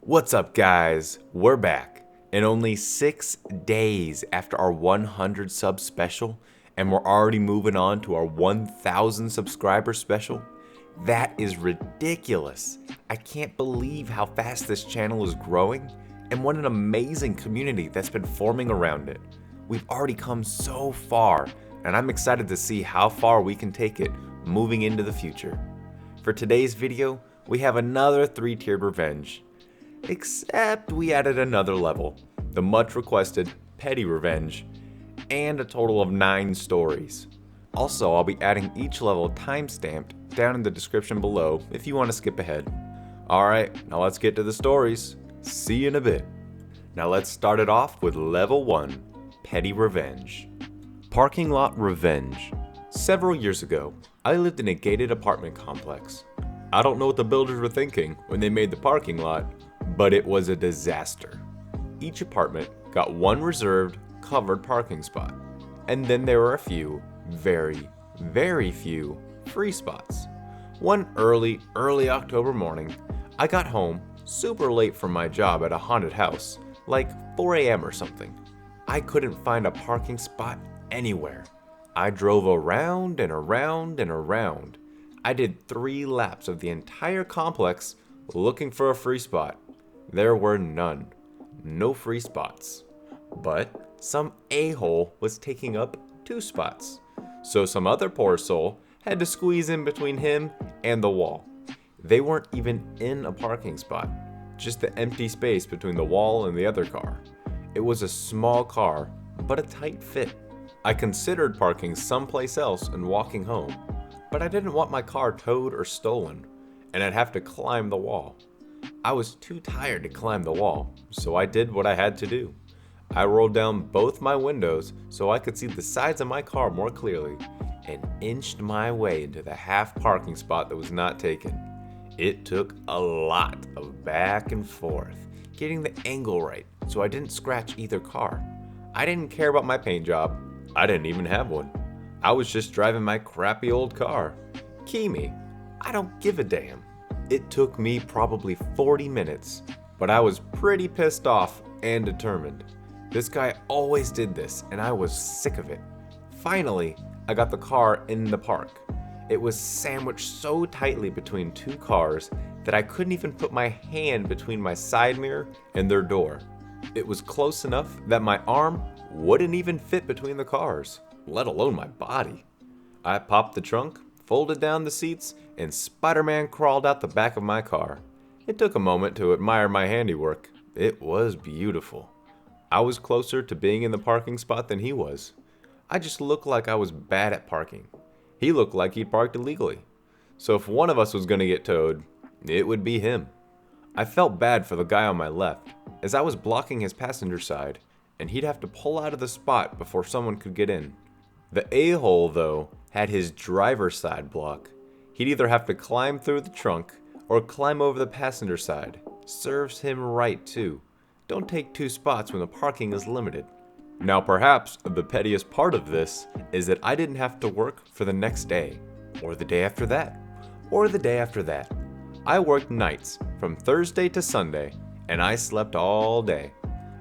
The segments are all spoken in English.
What's up, guys? We're back, and only 6 days after our 100 sub special, and we're already moving on to our 1,000 subscriber special. That is ridiculous. I can't believe how fast this channel is growing, and what an amazing community that's been forming around it. We've already come so far, and I'm excited to see how far we can take it moving into the future. For today's video, we have another 3-tiered revenge. Except we added another level, the much requested Petty Revenge, and a total of 9 stories. Also, I'll be adding each level timestamped down in the description below if you want to skip ahead. Alright, now let's get to the stories. See you in a bit. Now let's start it off with level 1, Petty Revenge. Parking Lot Revenge. Several years ago, I lived in a gated apartment complex. I don't know what the builders were thinking when they made the parking lot, but it was a disaster. Each apartment got one reserved, covered parking spot, and then there were a few, very few, free spots. One early October morning, I got home super late from my job at a haunted house, like 4 a.m. or something. I couldn't find a parking spot anywhere. I drove around and around and around. I did 3 laps of the entire complex looking for a free spot. There were none. No free spots. But some a-hole was taking up 2 spots. So some other poor soul had to squeeze in between him and the wall. They weren't even in a parking spot, just the empty space between the wall and the other car. It was a small car, but a tight fit. I considered parking someplace else and walking home, but I didn't want my car towed or stolen, and I'd have to climb the wall. I was too tired to climb the wall, so I did what I had to do. I rolled down both my windows so I could see the sides of my car more clearly and inched my way into the half parking spot that was not taken. It took a lot of back and forth, getting the angle right so I didn't scratch either car. I didn't care about my paint job. I didn't even have one. I was just driving my crappy old car. Key me. I don't give a damn. It took me probably 40 minutes, but I was pretty pissed off and determined. This guy always did this, and I was sick of it. Finally, I got the car in the park. It was sandwiched so tightly between 2 cars that I couldn't even put my hand between my side mirror and their door. It was close enough that my arm wouldn't even fit between the cars, let alone my body. I popped the trunk, folded down the seats, and Spider-Man crawled out the back of my car. It took a moment to admire my handiwork. It was beautiful. I was closer to being in the parking spot than he was. I just looked like I was bad at parking. He looked like he parked illegally. So if one of us was going to get towed, it would be him. I felt bad for the guy on my left, as I was blocking his passenger side, and he'd have to pull out of the spot before someone could get in. The a-hole, though, had his driver's side block. He'd either have to climb through the trunk or climb over the passenger side. Serves him right, too. Don't take 2 spots when the parking is limited. Now perhaps the pettiest part of this is that I didn't have to work for the next day, or the day after that, or the day after that. I worked nights from Thursday to Sunday, and I slept all day.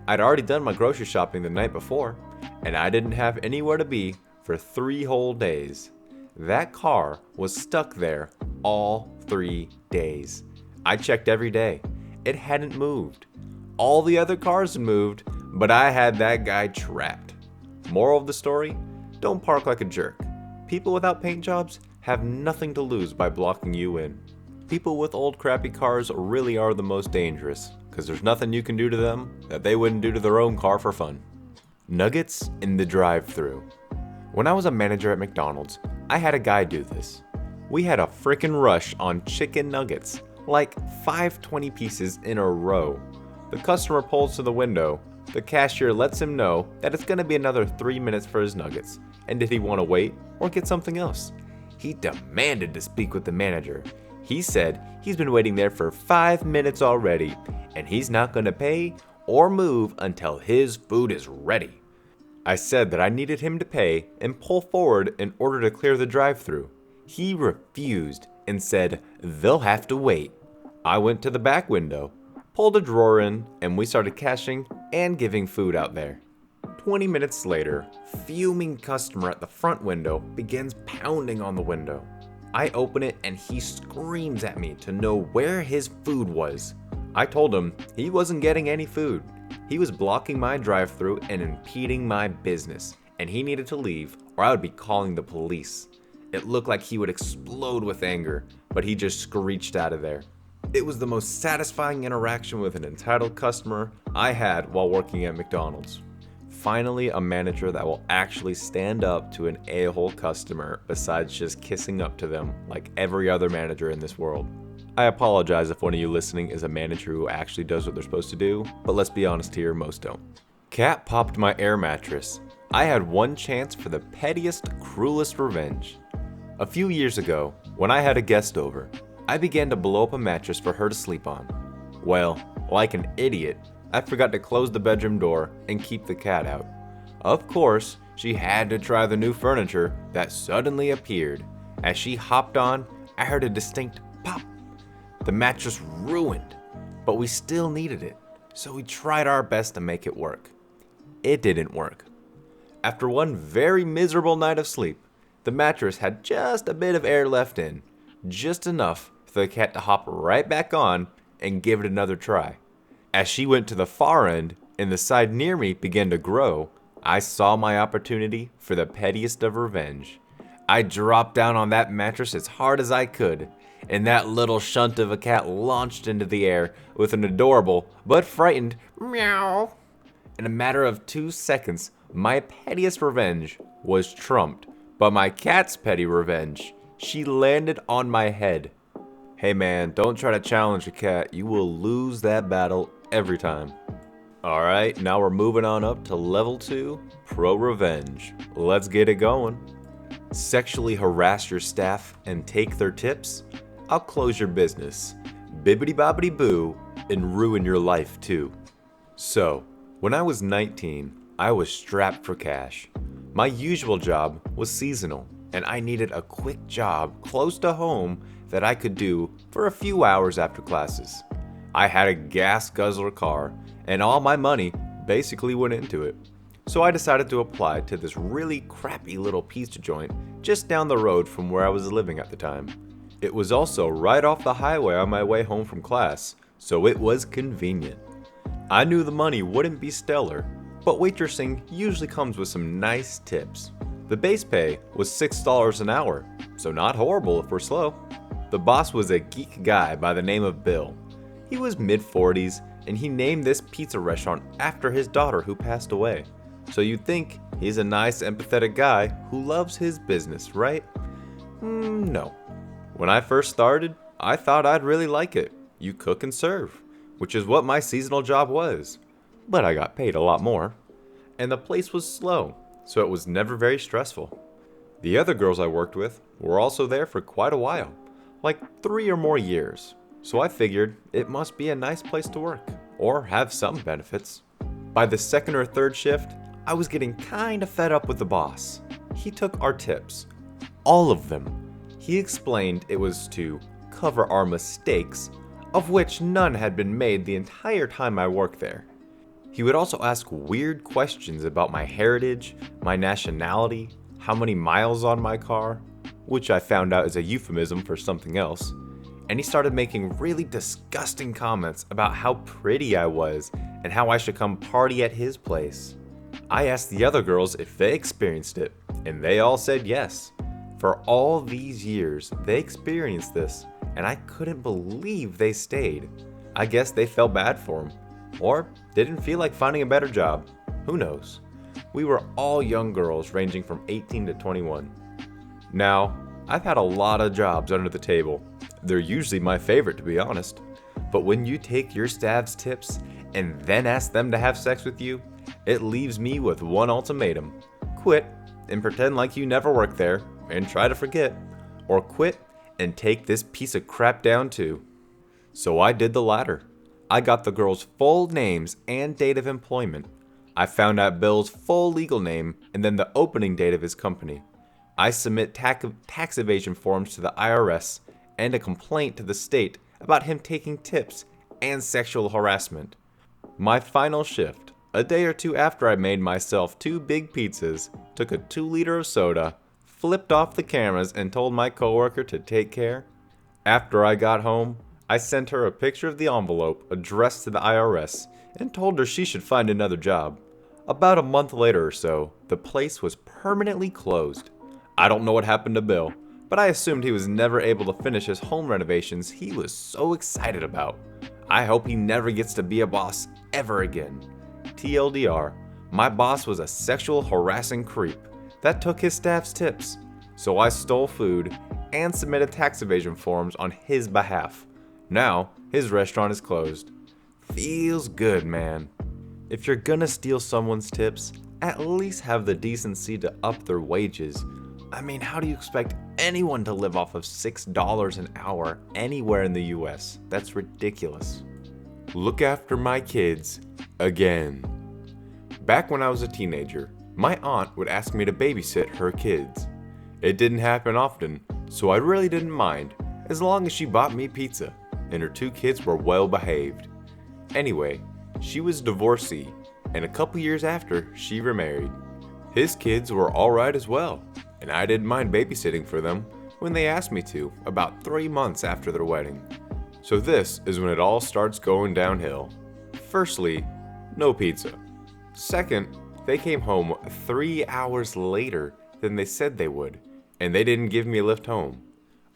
I'd already done my grocery shopping the night before, and I didn't have anywhere to be for 3 whole days. That car was stuck there all 3 days. I checked every day. It hadn't moved. All the other cars had moved, but I had that guy trapped. Moral of the story? Don't park like a jerk. People without paint jobs have nothing to lose by blocking you in. People with old crappy cars really are the most dangerous, because there's nothing you can do to them that they wouldn't do to their own car for fun. Nuggets in the drive-thru. When I was a manager at McDonald's, I had a guy do this. We had a frickin' rush on chicken nuggets, like 520 pieces in a row. The customer pulls to the window. The cashier lets him know that it's gonna be another 3 minutes for his nuggets, and did he want to wait or get something else? He demanded to speak with the manager. He said he's been waiting there for 5 minutes already, and he's not gonna pay or move until his food is ready. I said that I needed him to pay and pull forward in order to clear the drive-thru. He refused and said they'll have to wait. I went to the back window. pulled a drawer in, and we started cashing and giving food out there. 20 minutes later, fuming customer at the front window begins pounding on the window. I open it and he screams at me to know where his food was. I told him he wasn't getting any food. He was blocking my drive-thru and impeding my business, and he needed to leave or I would be calling the police. It looked like he would explode with anger, but he just screeched out of there. It was the most satisfying interaction with an entitled customer I had while working at McDonald's. Finally, a manager that will actually stand up to an a-hole customer besides just kissing up to them like every other manager in this world. I apologize if one of you listening is a manager who actually does what they're supposed to do, but let's be honest here, most don't. Cat popped my air mattress. I had one chance for the pettiest, cruelest revenge. A few years ago, when I had a guest over, I began to blow up a mattress for her to sleep on. Well, like an idiot, I forgot to close the bedroom door and keep the cat out. Of course, she had to try the new furniture that suddenly appeared. As she hopped on, I heard a distinct pop. The mattress ruined, but we still needed it, so we tried our best to make it work. It didn't work. After one very miserable night of sleep, the mattress had just a bit of air left in, just enough for the cat to hop right back on and give it another try. As she went to the far end and the side near me began to grow, I saw my opportunity for the pettiest of revenge. I dropped down on that mattress as hard as I could, and that little shunt of a cat launched into the air with an adorable but frightened meow. In a matter of 2 seconds, my pettiest revenge was trumped, but my cat's petty revenge, she landed on my head. Hey man, don't try to challenge a cat, you will lose that battle every time. Alright, now we're moving on up to level 2, Pro Revenge. Let's get it going. Sexually harass your staff and take their tips? I'll close your business, bibbidi bobbidi boo, and ruin your life too. So, when I was 19, I was strapped for cash. My usual job was seasonal, and I needed a quick job close to home that I could do for a few hours after classes. I had a gas guzzler car, and all my money basically went into it. So I decided to apply to this really crappy little pizza joint just down the road from where I was living at the time. It was also right off the highway on my way home from class, so it was convenient. I knew the money wouldn't be stellar, but waitressing usually comes with some nice tips. The base pay was $6 an hour, so not horrible if we're slow. The boss was a geek guy by the name of Bill. He was mid-40s, and he named this pizza restaurant after his daughter who passed away. So you'd think he's a nice, empathetic guy who loves his business, right? No. When I first started, I thought I'd really like it. You cook and serve, which is what my seasonal job was. But I got paid a lot more. And the place was slow, so it was never very stressful. The other girls I worked with were also there for quite a while, like 3 or more years. So I figured it must be a nice place to work, or have some benefits. By the second or third shift, I was getting kinda fed up with the boss. He took our tips, all of them. He explained it was to cover our mistakes, of which none had been made the entire time I worked there. He would also ask weird questions about my heritage, my nationality, how many miles on my car, which I found out is a euphemism for something else. And he started making really disgusting comments about how pretty I was and how I should come party at his place. I asked the other girls if they experienced it, and they all said yes. For all these years, they experienced this, and I couldn't believe they stayed. I guess they felt bad for him, or didn't feel like finding a better job. Who knows? We were all young girls ranging from 18 to 21. Now, I've had a lot of jobs under the table. They're usually my favorite, to be honest. But when you take your staff's tips and then ask them to have sex with you, it leaves me with one ultimatum. Quit and pretend like you never worked there and try to forget. Or quit and take this piece of crap down too. So I did the latter. I got the girls' full names and date of employment. I found out Bill's full legal name and then the opening date of his company. I submit tax evasion forms to the IRS and a complaint to the state about him taking tips and sexual harassment. My final shift, a day or two after I made myself 2 big pizzas, took a 2-liter of soda, flipped off the cameras and told my coworker to take care. After I got home, I sent her a picture of the envelope addressed to the IRS and told her she should find another job. About a month later or so, the place was permanently closed. I don't know what happened to Bill, but I assumed he was never able to finish his home renovations he was so excited about. I hope he never gets to be a boss ever again. TLDR, my boss was a sexual harassing creep that took his staff's tips, so I stole food and submitted tax evasion forms on his behalf. Now, his restaurant is closed. Feels good, man. If you're gonna steal someone's tips, at least have the decency to up their wages. I mean, how do you expect anyone to live off of $6 an hour anywhere in the US? That's ridiculous. Look after my kids again. Back when I was a teenager, my aunt would ask me to babysit her kids. It didn't happen often, so I really didn't mind, as long as she bought me pizza, and her 2 kids were well behaved. Anyway, she was divorcee, and a couple years after, she remarried. His kids were alright as well, and I didn't mind babysitting for them when they asked me to, about 3 months after their wedding. So this is when it all starts going downhill. Firstly, no pizza. Second, they came home 3 hours later than they said they would, and they didn't give me a lift home.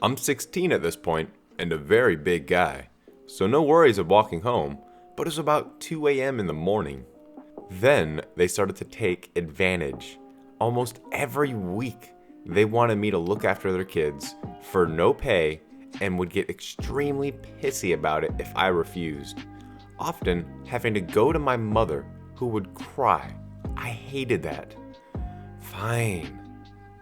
I'm 16 at this point, and a very big guy, so no worries of walking home, but it was about 2 a.m. in the morning. Then they started to take advantage. Almost every week, they wanted me to look after their kids for no pay and would get extremely pissy about it if I refused. Often having to go to my mother, who would cry. I hated that. Fine.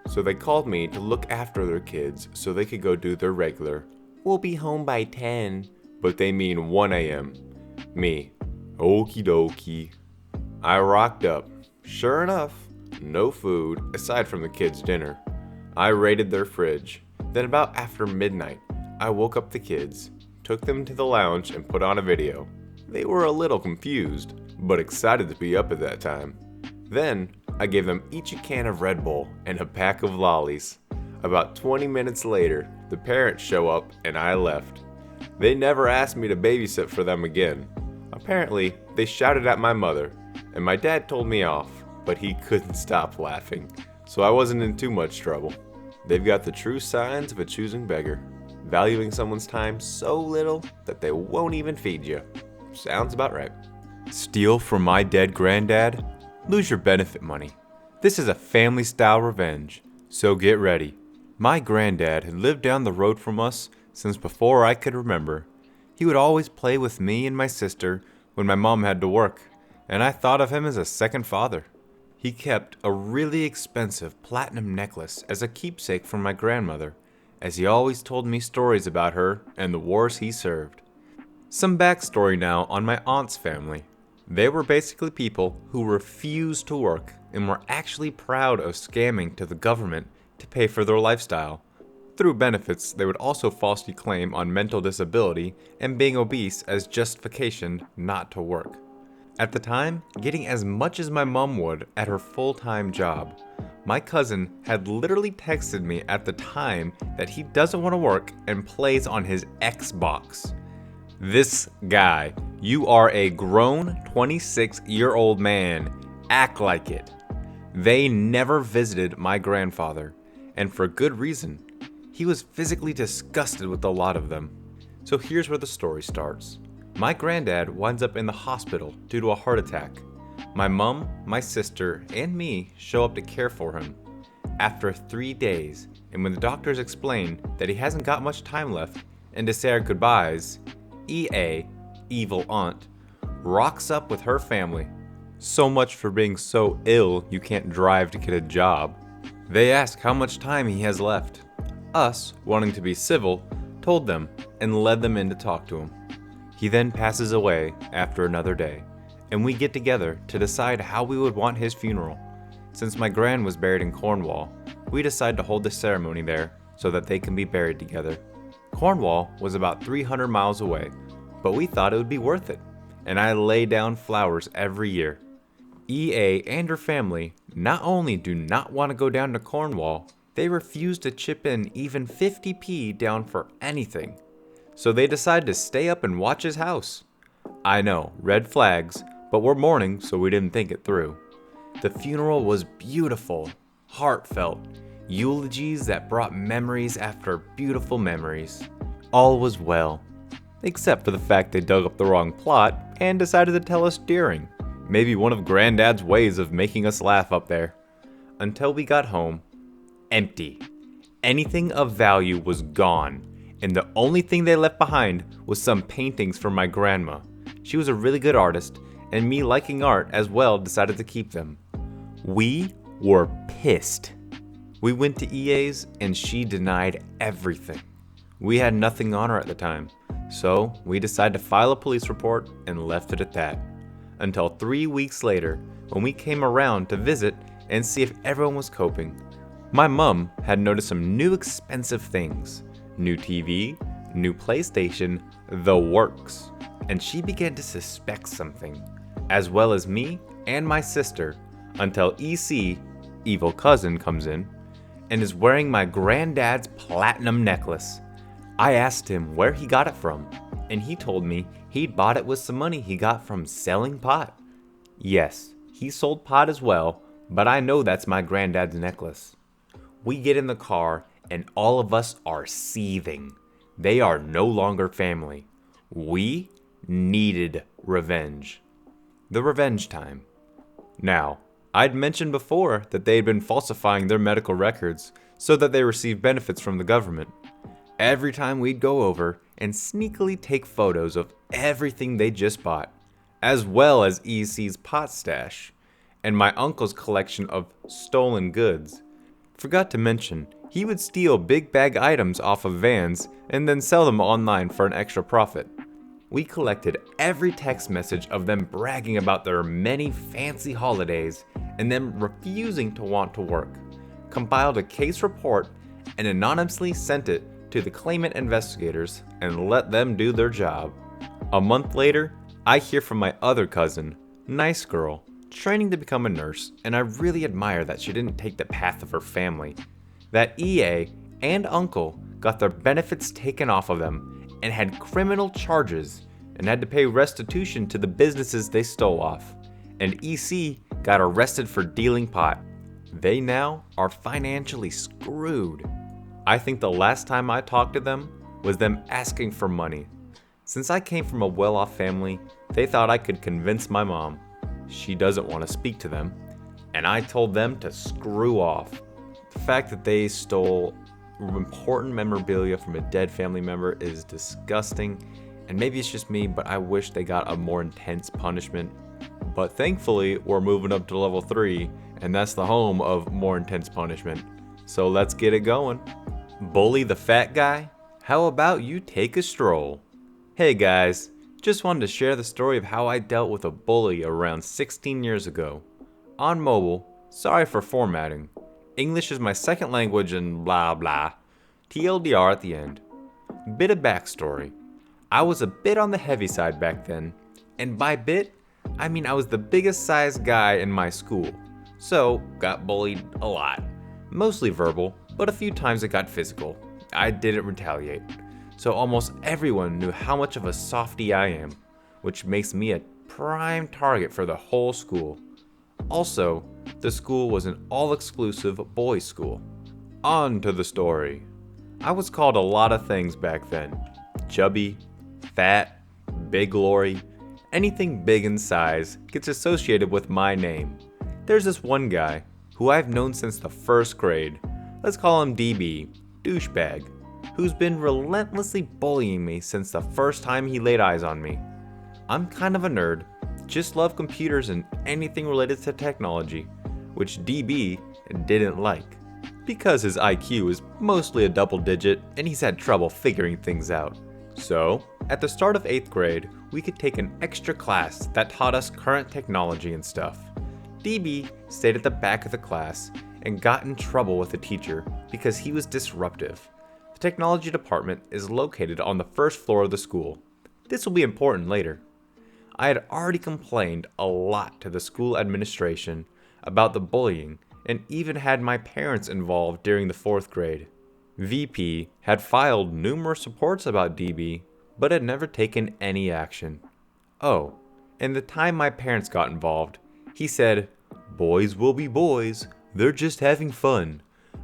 So they called me to look after their kids so they could go do their regular, "We'll be home by 10, but they mean 1 a.m. Me, okie dokie. I rocked up. Sure enough, no food aside from the kids' dinner. I raided their fridge. Then about after midnight, I woke up the kids, took them to the lounge and put on a video. They were a little confused, but excited to be up at that time. Then I gave them each a can of Red Bull and a pack of lollies. About 20 minutes later, the parents show up and I left. They never asked me to babysit for them again. Apparently, they shouted at my mother, and my dad told me off, but he couldn't stop laughing, so I wasn't in too much trouble. They've got the true signs of a choosing beggar, valuing someone's time so little that they won't even feed you. Sounds about right. Steal from my dead granddad? Lose your benefit money. This is a family-style revenge, so get ready. My granddad had lived down the road from us since before I could remember. He would always play with me and my sister when my mom had to work, and I thought of him as a second father. He kept a really expensive platinum necklace as a keepsake from my grandmother, as he always told me stories about her and the wars he served. Some backstory now on my aunt's family. They were basically people who refused to work and were actually proud of scamming to the government to pay for their lifestyle. Through benefits, they would also falsely claim on mental disability and being obese as justification not to work. At the time, getting as much as my mom would at her full-time job. My cousin had literally texted me at the time that he doesn't want to work and plays on his Xbox. This guy, you are a grown 26-year-old man. Act like it. They never visited my grandfather, and for good reason. He was physically disgusted with a lot of them. So here's where the story starts. My granddad winds up in the hospital due to a heart attack. My mom, my sister, and me show up to care for him. After 3 days, and when the doctors explain that he hasn't got much time left and to say our goodbyes, EA, evil aunt, rocks up with her family. So much for being so ill you can't drive to get a job. They ask how much time he has left. Us, wanting to be civil, told them and led them in to talk to him. He then passes away after another day, and we get together to decide how we would want his funeral. Since my gran was buried in Cornwall, we decide to hold the ceremony there so that they can be buried together. Cornwall was about 300 miles away, but we thought it would be worth it, and I lay down flowers every year. EA and her family not only do not want to go down to Cornwall, they refuse to chip in even 50p down for anything. So they decide to stay up and watch his house. I know, red flags, but we're mourning, so we didn't think it through. The funeral was beautiful, heartfelt, eulogies that brought memories after beautiful memories. All was well, except for the fact they dug up the wrong plot and decided to tell us during. Maybe one of Granddad's ways of making us laugh up there. Until we got home, empty. Anything of value was gone, and the only thing they left behind was some paintings from my grandma. She was a really good artist, and me liking art as well decided to keep them. We were pissed. We went to EA's and she denied everything. We had nothing on her at the time, so we decided to file a police report and left it at that. Until 3 weeks later, when we came around to visit and see if everyone was coping. My mom had noticed some new expensive things. New TV, new PlayStation, the works. And she began to suspect something, as well as me and my sister, until EC, evil cousin, comes in and is wearing my granddad's platinum necklace. I asked him where he got it from, and he told me he'd bought it with some money he got from selling pot. Yes, he sold pot as well, but I know that's my granddad's necklace. We get in the car and all of us are seething. They are no longer family. We needed revenge. The revenge time. Now, I'd mentioned before that they had been falsifying their medical records so that they received benefits from the government. Every time we'd go over and sneakily take photos of everything they just bought, as well as EC's pot stash, and my uncle's collection of stolen goods. Forgot to mention, he would steal big bag items off of vans and then sell them online for an extra profit. We collected every text message of them bragging about their many fancy holidays and them refusing to want to work, compiled a case report, and anonymously sent it to the claimant investigators and let them do their job. A month later, I hear from my other cousin, nice girl, training to become a nurse, and I really admire that she didn't take the path of her family. That EA and uncle got their benefits taken off of them and had criminal charges and had to pay restitution to the businesses they stole off. And EC got arrested for dealing pot. They now are financially screwed. I think the last time I talked to them was them asking for money. Since I came from a well-off family, they thought I could convince my mom. She doesn't want to speak to them, and I told them to screw off. The fact that they stole important memorabilia from a dead family member is disgusting, and maybe it's just me, but I wish they got a more intense punishment. But thankfully, we're moving up to level 3, and that's the home of more intense punishment. So let's get it going. Bully the fat guy? How about you take a stroll? Hey guys, just wanted to share the story of how I dealt with a bully around 16 years ago. On mobile, sorry for formatting. English is my second language and blah blah. TLDR at the end. Bit of backstory. I was a bit on the heavy side back then, and by bit, I mean I was the biggest sized guy in my school, so got bullied a lot. Mostly verbal, but a few times it got physical. I didn't retaliate, so almost everyone knew how much of a softie I am, which makes me a prime target for the whole school. Also, the school was an all-exclusive boys' school. On to the story. I was called a lot of things back then. Chubby, fat, big glory, anything big in size gets associated with my name. There's this one guy who I've known since the first grade. Let's call him DB, douchebag, who's been relentlessly bullying me since the first time he laid eyes on me. I'm kind of a nerd, just love computers and anything related to technology, which DB didn't like, because his IQ is mostly a double digit and he's had trouble figuring things out. So, at the start of 8th grade, we could take an extra class that taught us current technology and stuff. DB stayed at the back of the class and got in trouble with the teacher because he was disruptive. The technology department is located on the first floor of the school. This will be important later. I had already complained a lot to the school administration about the bullying and even had my parents involved during the 4th grade. VP had filed numerous reports about DB, but had never taken any action. Oh, and the time my parents got involved, he said, "Boys will be boys, they're just having fun.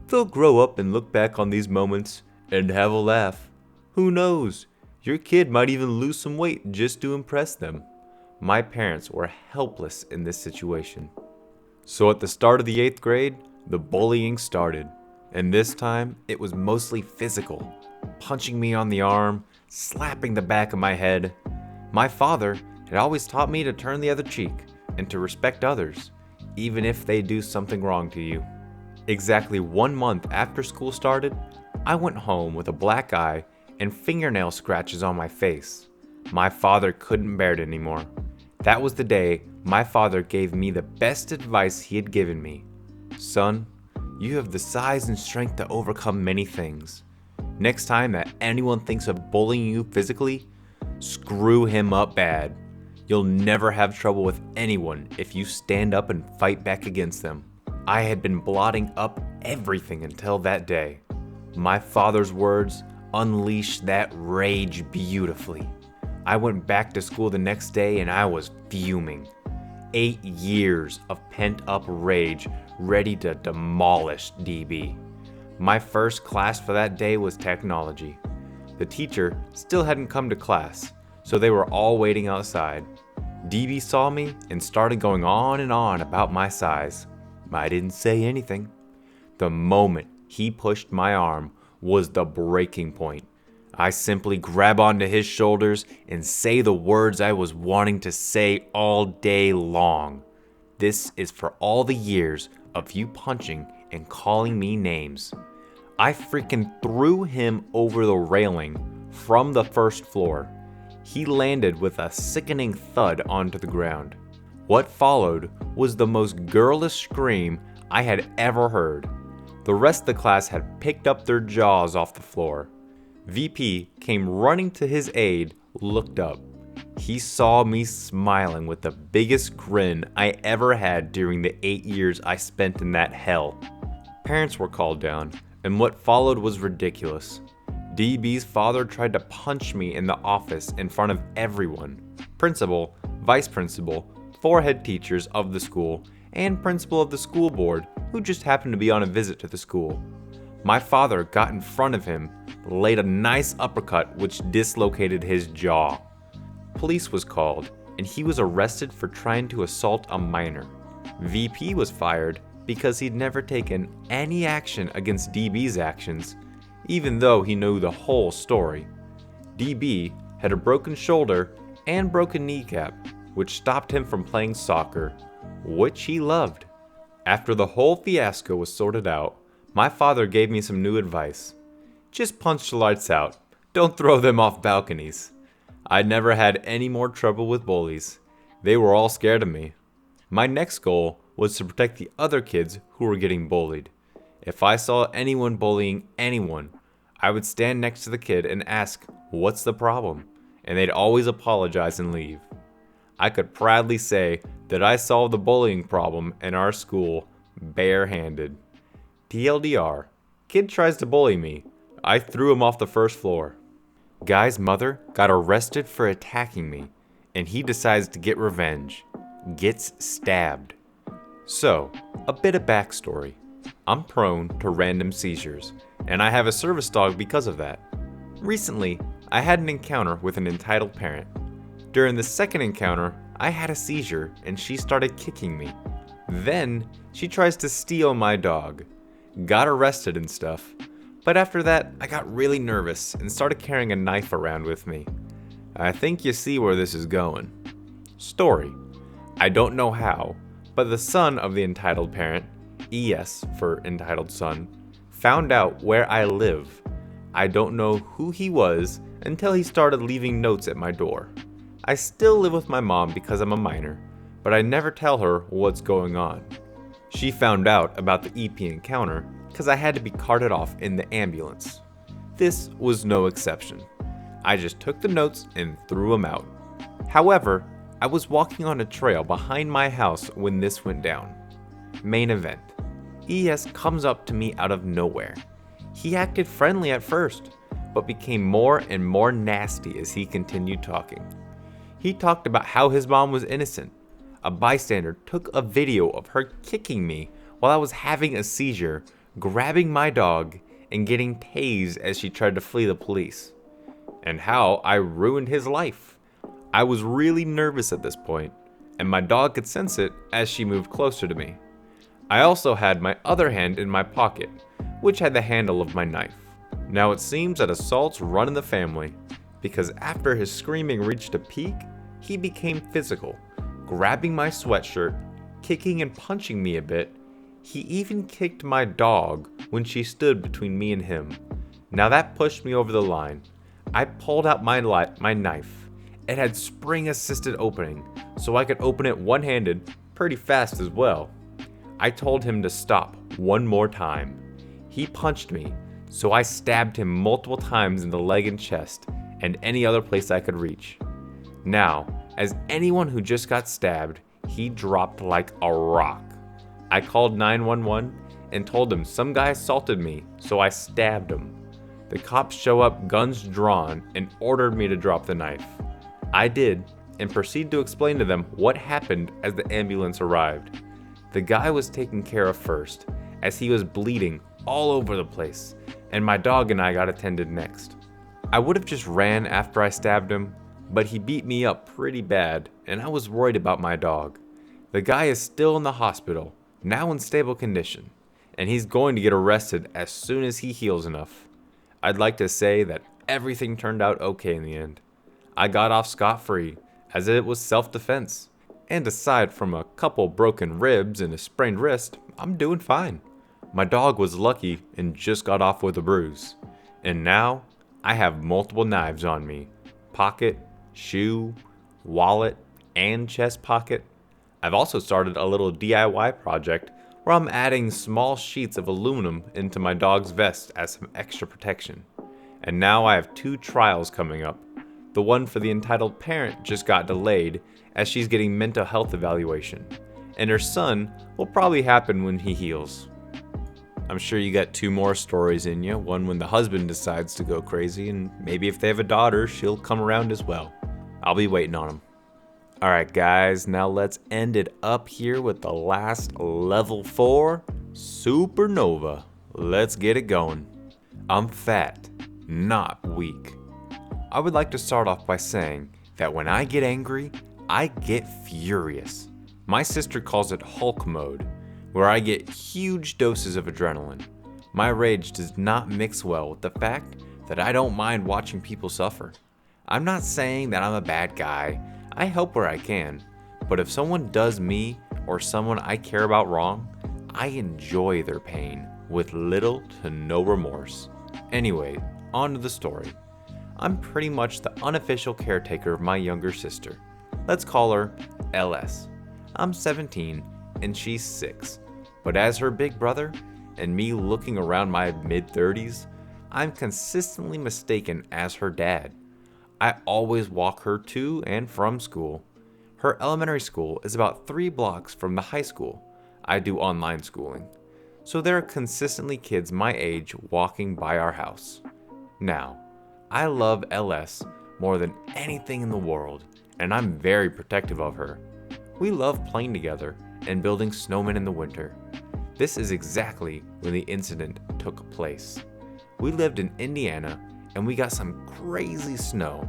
They'll grow up and look back on these moments and have a laugh. Who knows, your kid might even lose some weight just to impress them." My parents were helpless in this situation. So at the start of the 8th grade, the bullying started. And this time, it was mostly physical. Punching me on the arm, slapping the back of my head. My father had always taught me to turn the other cheek and to respect others, even if they do something wrong to you. Exactly 1 month after school started, I went home with a black eye and fingernail scratches on my face. My father couldn't bear it anymore. That was the day my father gave me the best advice he had given me. "Son, you have the size and strength to overcome many things. Next time that anyone thinks of bullying you physically, screw him up bad. You'll never have trouble with anyone if you stand up and fight back against them." I had been blotting up everything until that day. My father's words unleashed that rage beautifully. I went back to school the next day and I was fuming. 8 years of pent-up rage ready to demolish DB. My first class for that day was technology. The teacher still hadn't come to class, so they were all waiting outside. DB saw me and started going on and on about my size. I didn't say anything. The moment he pushed my arm was the breaking point. I simply grab onto his shoulders and say the words I was wanting to say all day long. This is for all the years of you punching and calling me names. I freaking threw him over the railing from the 1st floor. He landed with a sickening thud onto the ground. What followed was the most girlish scream I had ever heard. The rest of the class had picked up their jaws off the floor. VP came running to his aid, looked up. He saw me smiling with the biggest grin I ever had during the 8 years I spent in that hell. Parents were called down, and what followed was ridiculous. DB's father tried to punch me in the office in front of everyone. Principal, vice principal, 4 head teachers of the school, and principal of the school board who just happened to be on a visit to the school. My father got in front of him, laid a nice uppercut which dislocated his jaw. Police was called, and he was arrested for trying to assault a minor. VP was fired because he'd never taken any action against DB's actions, even though he knew the whole story. DB had a broken shoulder and broken kneecap, which stopped him from playing soccer, which he loved. After the whole fiasco was sorted out, my father gave me some new advice. Just punch the lights out. Don't throw them off balconies. I never had any more trouble with bullies. They were all scared of me. My next goal was to protect the other kids who were getting bullied. If I saw anyone bullying anyone, I would stand next to the kid and ask, "What's the problem?" And they'd always apologize and leave. I could proudly say that I solved the bullying problem in our school barehanded. TLDR, kid tries to bully me. I threw him off the 1st floor. Guy's mother got arrested for attacking me, and he decides to get revenge. Gets stabbed. So, a bit of backstory. I'm prone to random seizures, and I have a service dog because of that. Recently, I had an encounter with an entitled parent. During the second encounter, I had a seizure and she started kicking me. Then, she tries to steal my dog. Got arrested and stuff. But after that, I got really nervous and started carrying a knife around with me. I think you see where this is going. Story. I don't know how, but the son of the entitled parent, ES for entitled son, found out where I live. I don't know who he was until he started leaving notes at my door. I still live with my mom because I'm a minor, but I never tell her what's going on. She found out about the EP encounter because I had to be carted off in the ambulance. This was no exception. I just took the notes and threw them out. However, I was walking on a trail behind my house when this went down. Main event. ES comes up to me out of nowhere. He acted friendly at first, but became more and more nasty as he continued talking. He talked about how his mom was innocent. A bystander took a video of her kicking me while I was having a seizure, grabbing my dog, and getting tased as she tried to flee the police. And how I ruined his life. I was really nervous at this point, and my dog could sense it as she moved closer to me. I also had my other hand in my pocket, which had the handle of my knife. Now it seems that assaults run in the family, because after his screaming reached a peak, he became physical, grabbing my sweatshirt, kicking and punching me a bit. He even kicked my dog when she stood between me and him. Now that pushed me over the line. I pulled out my knife. It had spring-assisted opening, so I could open it one-handed pretty fast as well. I told him to stop one more time. He punched me, so I stabbed him multiple times in the leg and chest, and any other place I could reach. Now, as anyone who just got stabbed, he dropped like a rock. I called 911 and told them some guy assaulted me, so I stabbed him. The cops show up, guns drawn, and ordered me to drop the knife. I did, and proceeded to explain to them what happened as the ambulance arrived. The guy was taken care of first, as he was bleeding all over the place, and my dog and I got attended next. I would have just ran after I stabbed him, but he beat me up pretty bad, and I was worried about my dog. The guy is still in the hospital, now in stable condition, and he's going to get arrested as soon as he heals enough. I'd like to say that everything turned out okay in the end. I got off scot-free, as it was self-defense, and aside from a couple broken ribs and a sprained wrist, I'm doing fine. My dog was lucky and just got off with a bruise. And now, I have multiple knives on me. Pocket, shoe, wallet, and chest pocket. I've also started a little DIY project where I'm adding small sheets of aluminum into my dog's vest as some extra protection. And now I have 2 trials coming up. The one for the entitled parent just got delayed as she's getting mental health evaluation. And her son will probably happen when he heals. I'm sure you got 2 more stories in you. One when the husband decides to go crazy, and maybe if they have a daughter, she'll come around as well. I'll be waiting on them. Alright guys, now let's end it up here with the last level 4, Supernova. Let's get it going. I'm fat, not weak. I would like to start off by saying that when I get angry, I get furious. My sister calls it Hulk mode, where I get huge doses of adrenaline. My rage does not mix well with the fact that I don't mind watching people suffer. I'm not saying that I'm a bad guy. I help where I can, but if someone does me or someone I care about wrong, I enjoy their pain with little to no remorse. Anyway, on to the story. I'm pretty much the unofficial caretaker of my younger sister. Let's call her LS. I'm 17 and she's 6, but as her big brother and me looking around my mid-30s, I'm consistently mistaken as her dad. I always walk her to and from school. Her elementary school is about 3 blocks from the high school. I do online schooling. So there are consistently kids my age walking by our house. Now, I love LS more than anything in the world, and I'm very protective of her. We love playing together and building snowmen in the winter. This is exactly when the incident took place. We lived in Indiana and we got some crazy snow.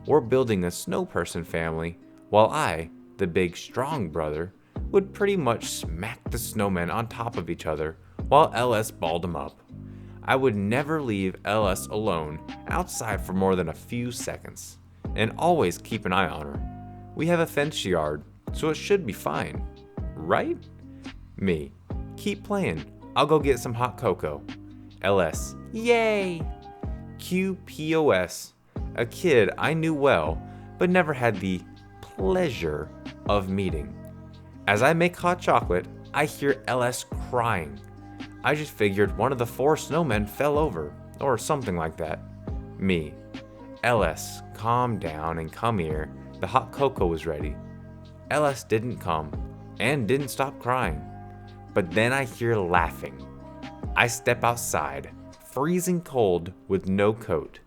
We're building a snow person family, while I, the big strong brother, would pretty much smack the snowmen on top of each other while LS balled them up. I would never leave LS alone outside for more than a few seconds, and always keep an eye on her. We have a fenced yard, so it should be fine, right? Me, keep playing, I'll go get some hot cocoa. LS, yay! QPOS, a kid I knew well, but never had the pleasure of meeting. As I make hot chocolate, I hear LS crying. I just figured one of the 4 snowmen fell over, or something like that. Me, LS, calm down and come here. The hot cocoa was ready. LS didn't come and didn't stop crying. But then I hear laughing. I step outside, freezing cold with no coat.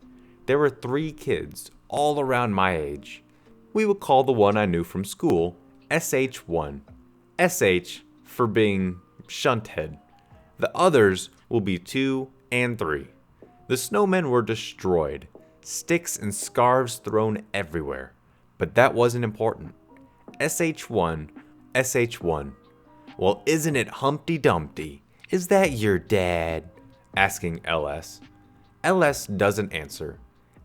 There were 3 kids, all around my age. We would call the one I knew from school SH1. SH for being shunthead. The others will be 2 and 3. The snowmen were destroyed, sticks and scarves thrown everywhere. But that wasn't important. SH1, SH1. Well, isn't it Humpty Dumpty? Is that your dad? Asking LS. LS doesn't answer.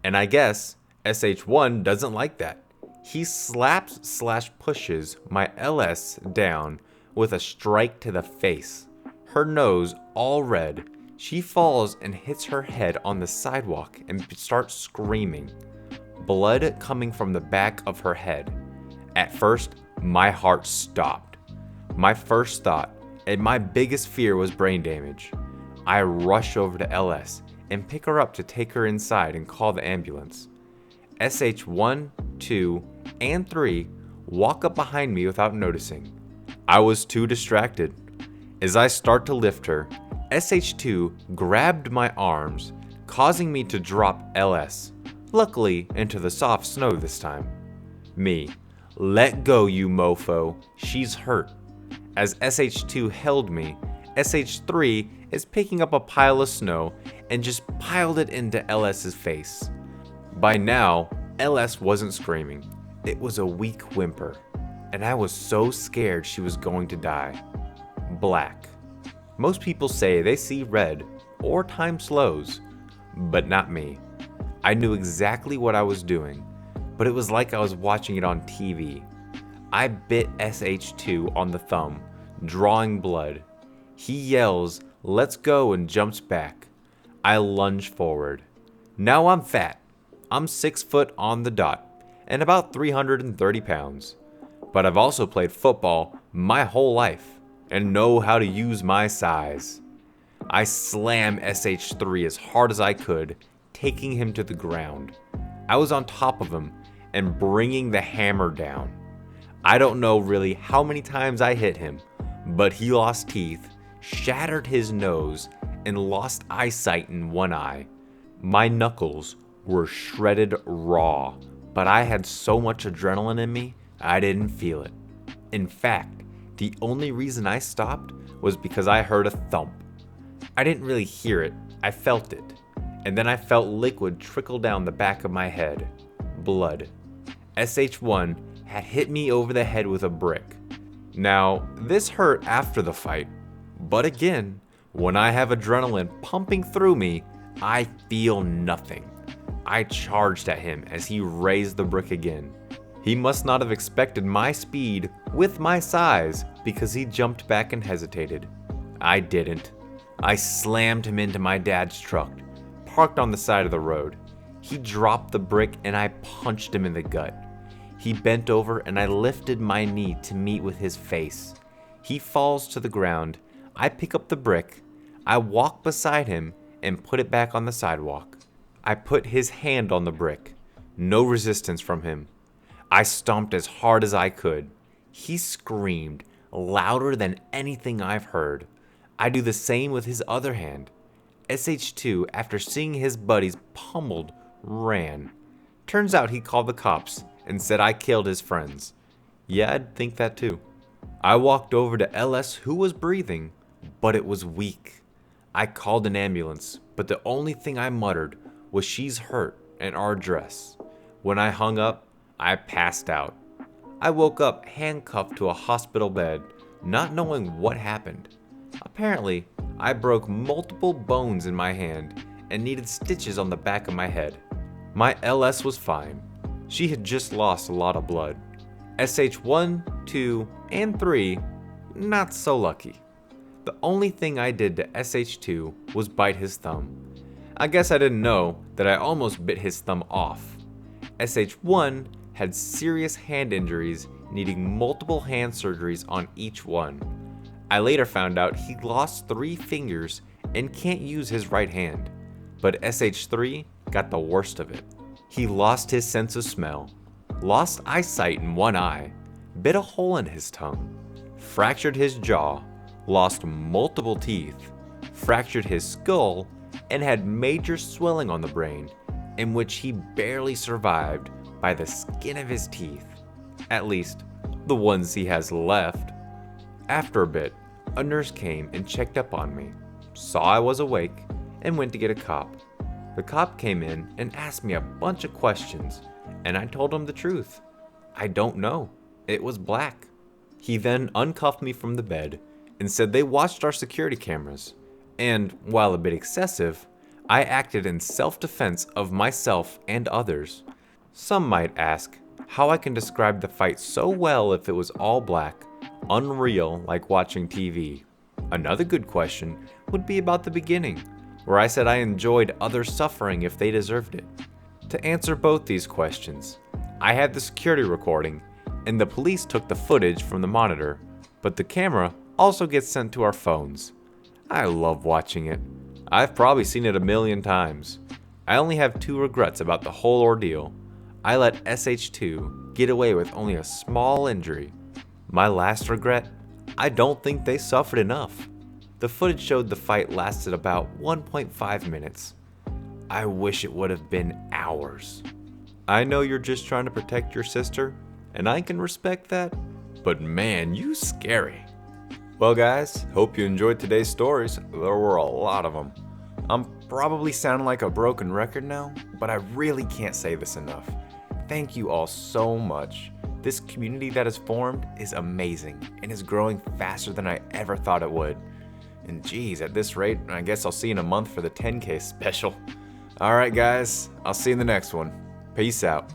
And I guess SH1 doesn't like that. He slaps/pushes my LS down with a strike to the face. Her nose all red. She falls and hits her head on the sidewalk and starts screaming. Blood coming from the back of her head. At first, my heart stopped. My first thought and my biggest fear was brain damage. I rush over to LS and pick her up to take her inside and call the ambulance. SH1, 2, and 3 walk up behind me without noticing. I was too distracted. As I start to lift her, SH2 grabbed my arms, causing me to drop LS, luckily into the soft snow this time. Me, let go you mofo, she's hurt. As SH2 held me, SH3 is picking up a pile of snow and just piled it into LS's face. By now, LS wasn't screaming. It was a weak whimper, and I was so scared she was going to die. Black. Most people say they see red or time slows, but not me. I knew exactly what I was doing, but it was like I was watching it on TV. I bit SH2 on the thumb, drawing blood. He yells, "Let's go," and jumps back. I lunge forward. Now I'm fat. I'm 6 foot on the dot and about 330 pounds. But I've also played football my whole life and know how to use my size. I slam SH3 as hard as I could, taking him to the ground. I was on top of him and bringing the hammer down. I don't know really how many times I hit him, but he lost teeth, shattered his nose, and lost eyesight in one eye. My knuckles were shredded raw, but I had so much adrenaline in me, I didn't feel it. In fact, the only reason I stopped was because I heard a thump. I didn't really hear it, I felt it. And then I felt liquid trickle down the back of my head. Blood. SH1 had hit me over the head with a brick. Now, this hurt after the fight, but again, when I have adrenaline pumping through me, I feel nothing. I charged at him as he raised the brick again. He must not have expected my speed with my size because he jumped back and hesitated. I didn't. I slammed him into my dad's truck, parked on the side of the road. He dropped the brick and I punched him in the gut. He bent over and I lifted my knee to meet with his face. He falls to the ground. I pick up the brick. I walk beside him and put it back on the sidewalk. I put his hand on the brick. No resistance from him. I stomped as hard as I could. He screamed louder than anything I've heard. I do the same with his other hand. SH2, after seeing his buddies pummeled, ran. Turns out he called the cops and said I killed his friends. Yeah, I'd think that too. I walked over to LS, who was breathing, but it was weak. I called an ambulance, but the only thing I muttered was "she's hurt" and our address. When I hung up, I passed out. I woke up handcuffed to a hospital bed, not knowing what happened. Apparently, I broke multiple bones in my hand and needed stitches on the back of my head. My LS was fine. She had just lost a lot of blood. SH1, 2, and 3, not so lucky. The only thing I did to SH2 was bite his thumb. I guess I didn't know that I almost bit his thumb off. SH1 had serious hand injuries, needing multiple hand surgeries on each one. I later found out he lost 3 fingers and can't use his right hand, but SH3 got the worst of it. He lost his sense of smell, lost eyesight in one eye, bit a hole in his tongue, fractured his jaw, lost multiple teeth, fractured his skull, and had major swelling on the brain, in which he barely survived by the skin of his teeth. At least, the ones he has left. After a bit, a nurse came and checked up on me, saw I was awake, and went to get a cop. The cop came in and asked me a bunch of questions, and I told him the truth. I don't know. It was black. He then uncuffed me from the bed and said they watched our security cameras, and while a bit excessive, I acted in self-defense of myself and others. Some might ask how I can describe the fight so well if it was all black, unreal like watching TV. Another good question would be about the beginning, where I said I enjoyed others suffering if they deserved it. To answer both these questions, I had the security recording, and the police took the footage from the monitor, but the camera also gets sent to our phones. I love watching it. I've probably seen it a million times. I only have two regrets about the whole ordeal. I let SH2 get away with only a small injury. My last regret? I don't think they suffered enough. The footage showed the fight lasted about 1.5 minutes. I wish it would have been hours. I know you're just trying to protect your sister, and I can respect that, but man, you scary. Well guys, hope you enjoyed today's stories. There were a lot of them. I'm probably sounding like a broken record now, but I really can't say this enough. Thank you all so much. This community that has formed is amazing and is growing faster than I ever thought it would. And geez, at this rate, I guess I'll see you in a month for the 10K special. Alright guys, I'll see you in the next one. Peace out.